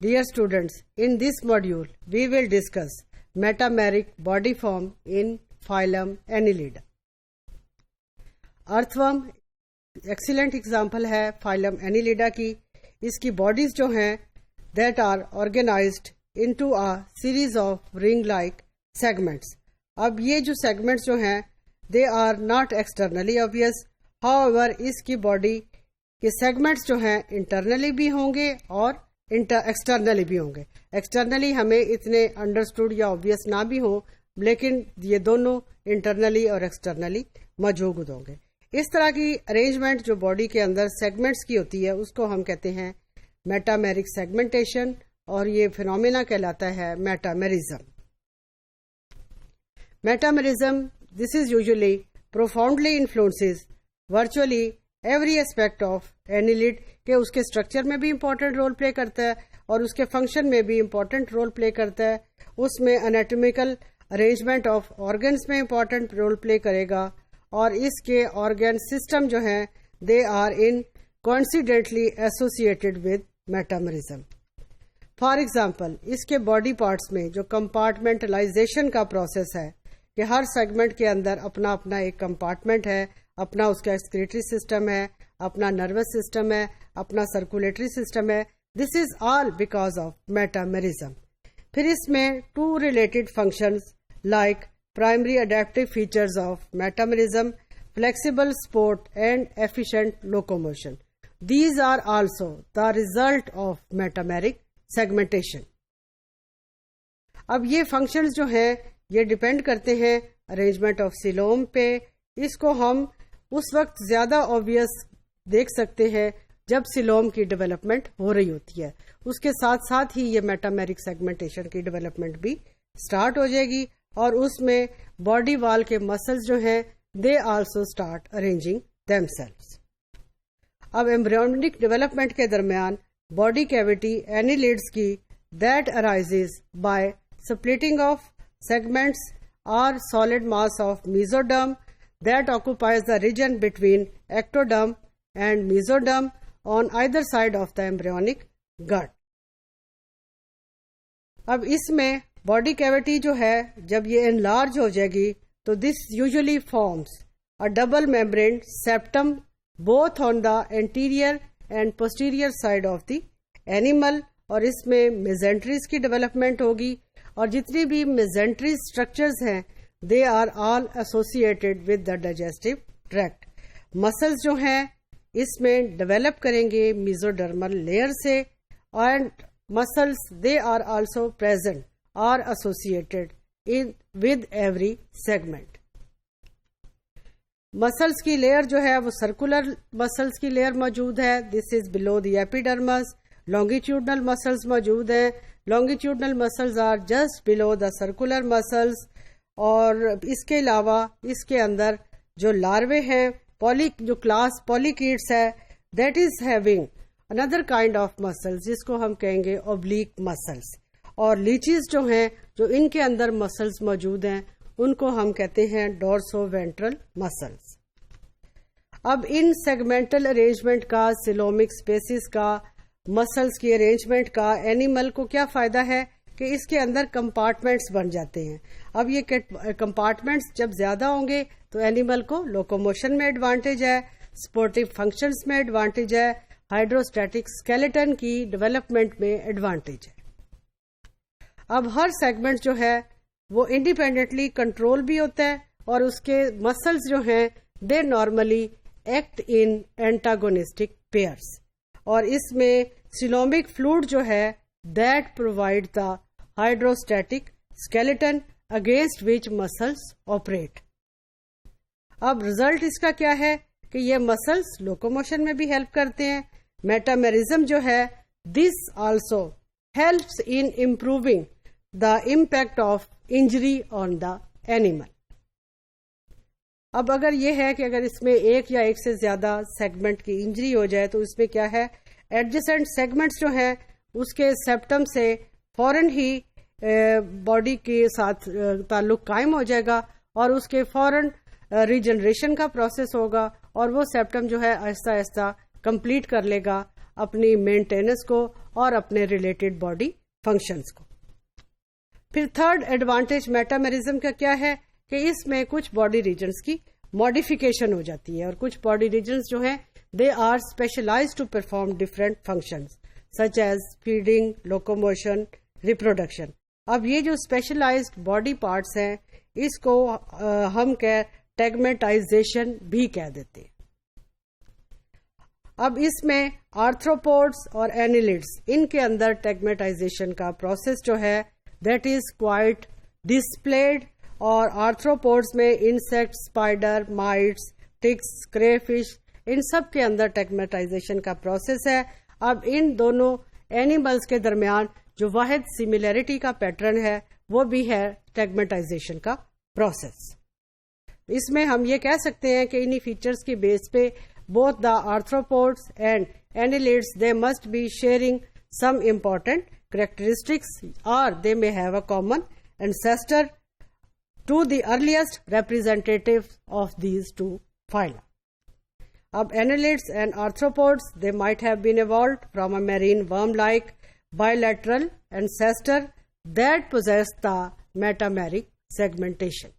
Dear students, in this module, we will discuss metameric body form in phylum Annelida. Earthworm excellent example ہے phylum Annelida کی. اس کی bodies جو ہیں that are organized into a series of ring-like segments. اب یہ جو segments جو ہیں they are not externally obvious. However, اس کی body کے segments جو ہیں internally بھی ہوں گے اور ایکسٹرنلی بھی ہوں گے. ایکسٹرنلی ہمیں اتنے انڈرسٹوڈ یا obvious نہ بھی ہوں, لیکن یہ دونوں انٹرنلی اور ایکسٹرنلی موجود ہوں گے. اس طرح کی ارینجمنٹ جو باڈی کے اندر سیگمنٹس کی ہوتی ہے اس کو ہم کہتے ہیں میٹامریک سیگمنٹیشن, اور یہ فینومینا کہلاتا ہے metamerism. Metamerism this is usually profoundly influences virtually every aspect of annelid, کہ اس کے اسٹرکچر میں بھی امپورٹنٹ رول پلے کرتا ہے اور اس کے فنکشن میں بھی امپورٹنٹ رول پلے کرتا ہے. اس میں انیٹومیکل ارینجمنٹ آف آرگنس میں امپورٹنٹ رول پلے کرے گا, اور اس کے آرگن سسٹم جو ہیں they are in coincidentally associated with metamerism. For example, اس کے باڈی پارٹس میں جو کمپارٹمنٹلائزیشن کا پروسیس ہے کہ ہر سیگمنٹ کے اندر اپنا اپنا ایک کمپارٹمنٹ ہے, اپنا اس کا ایکسکریٹری سسٹم ہے, اپنا نروس سسٹم ہے, اپنا سرکولیٹری سسٹم ہے. This is all because of metamerism. پھر اس میں two related functions like primary adaptive features of metamerism, flexible support and efficient locomotion. These are also the result of metameric segmentation. اب یہ functions جو ہیں یہ depend کرتے ہیں ارینجمنٹ آف سیلوم پہ. اس کو ہم اس وقت زیادہ obvious دیکھ سکتے ہیں جب سیلوم کی ڈیولپمنٹ ہو رہی ہوتی ہے. اس کے ساتھ ساتھ ہی یہ میٹامریک سیگمنٹیشن کی ڈیولپمنٹ بھی سٹارٹ ہو جائے گی, اور اس میں باڈی وال کے مسلز جو ہیں they also start arranging themselves. اب ایمبریونک ڈیولپمنٹ کے درمیان باڈی کیویٹی اینیلیڈز کی that arises by splitting of segments اور solid mass of mesoderm that occupies the region between ectoderm and mesoderm on either side of the embryonic gut. اب اس میں body cavity جو ہے جب یہ انلارج ہو جائے گی تو this usually forms a double membrane septum both on the anterior and posterior side of the animal, اور اس میں میزنٹریز کی ڈیولپمنٹ ہوگی, اور جتنی بھی میزنٹری اسٹرکچرز ہیں they are all associated with the digestive tract. Muscles جو ہیں اس میں ڈیولپ کریں گے میزوڈرمل لیئر سے, and muscles they are also present or associated with every segment. Muscles کی لیئر جو ہے وہ سرکولر مسلز کی لیئر موجود ہے. This is below the epidermis. longitudinal muscles موجود ہیں. longitudinal muscles are just below the circular muscles. اور اس کے علاوہ اس کے اندر جو لاروے ہیں جو کلاس پولیکیٹس ہے that is having another kind of muscles جس کو ہم کہیں گے اوبلیک مسلز, اور لیچیز جو ہیں جو ان کے اندر مسلز موجود ہیں ان کو ہم کہتے ہیں ڈورسو وینٹرل مسلز. اب ان سیگمنٹل ارینجمنٹ کا, سیلومک اسپیسیز کا, مسلز کی ارینجمنٹ کا اینیمل کو کیا فائدہ ہے کہ اس کے اندر کمپارٹمنٹس بن جاتے ہیں. اب یہ کمپارٹمنٹس جب زیادہ ہوں گے تو اینیمل کو لوکوموشن میں ایڈوانٹیج ہے, سپورٹیو فنکشنز میں ایڈوانٹیج ہے, ہائیڈروسٹیٹک اسکیلیٹن کی ڈیولپمنٹ میں ایڈوانٹیج ہے. اب ہر سیگمنٹ جو ہے وہ انڈیپینڈنٹلی کنٹرول بھی ہوتا ہے, اور اس کے مسلز جو ہیں they normally act in antagonistic pairs, اور اس میں سیلومک فلوئڈ جو ہے that provide the hydrostatic skeleton against which muscles operate. اب ریزلٹ اس کا کیا ہے کہ یہ مسلز لوکوموشن میں بھی ہیلپ کرتے ہیں. میٹامرزم جو ہے this also helps in improving the impact of injury on the animal. اب اگر یہ ہے کہ اگر اس میں ایک یا ایک سے زیادہ سیگمنٹ کی انجری ہو جائے تو اس میں کیا ہے, ایڈجسنٹ سیگمنٹس جو ہیں اس کے سیپٹم سے فوراً ہی باڈی کے ساتھ تعلق قائم ہو جائے گا, اور اس کے فوراً ریجنریشن کا پروسیس ہوگا, اور وہ سیپٹم جو ہے آہستہ آہستہ کمپلیٹ کر لے گا اپنی مینٹیننس کو, اور اپنے ریلیٹڈ باڈی فنکشنز کو. پھر تھرڈ ایڈوانٹیج میٹامرزم کا کیا ہے کہ اس میں کچھ باڈی ریجنز کی ماڈیفیکیشن ہو جاتی ہے اور کچھ باڈی ریجنز جو ہیں they are specialize to perform different functions such as feeding, locomotion, reproduction. اب یہ جو اسپیشلائزڈ باڈی پارٹس ہیں اس کو ہم ٹیگمیٹائزیشن بھی کہہ دیتے ہیں. اب اس میں آرتھروپوڈس اور اینیلیڈس ان کے اندر ٹیگمیٹائزیشن کا پروسیس جو ہے دیٹ از کوائٹ ڈسپلیڈ. اور آرتھروپوڈس میں انسیکٹ, اسپائڈر, مائٹس, ٹکس, کرے فش ان سب کے اندر ٹیگمیٹائزیشن کا پروسیس ہے. اب ان دونوں اینیملز کے درمیان جو واحد سملیرٹی کا پیٹرن ہے وہ بھی ہے ٹیگمیٹائزیشن کا پروسیس. اس میں ہم یہ کہہ سکتے ہیں کہ انہی فیچرز کی بیس پہ both the arthropods and annelids they must be sharing some important characteristics or they may have a common ancestor to the earliest representatives of these two phyla. Ab annelids and arthropods they might have been evolved from a marine worm-like bilateral ancestor that possessed the metameric segmentation.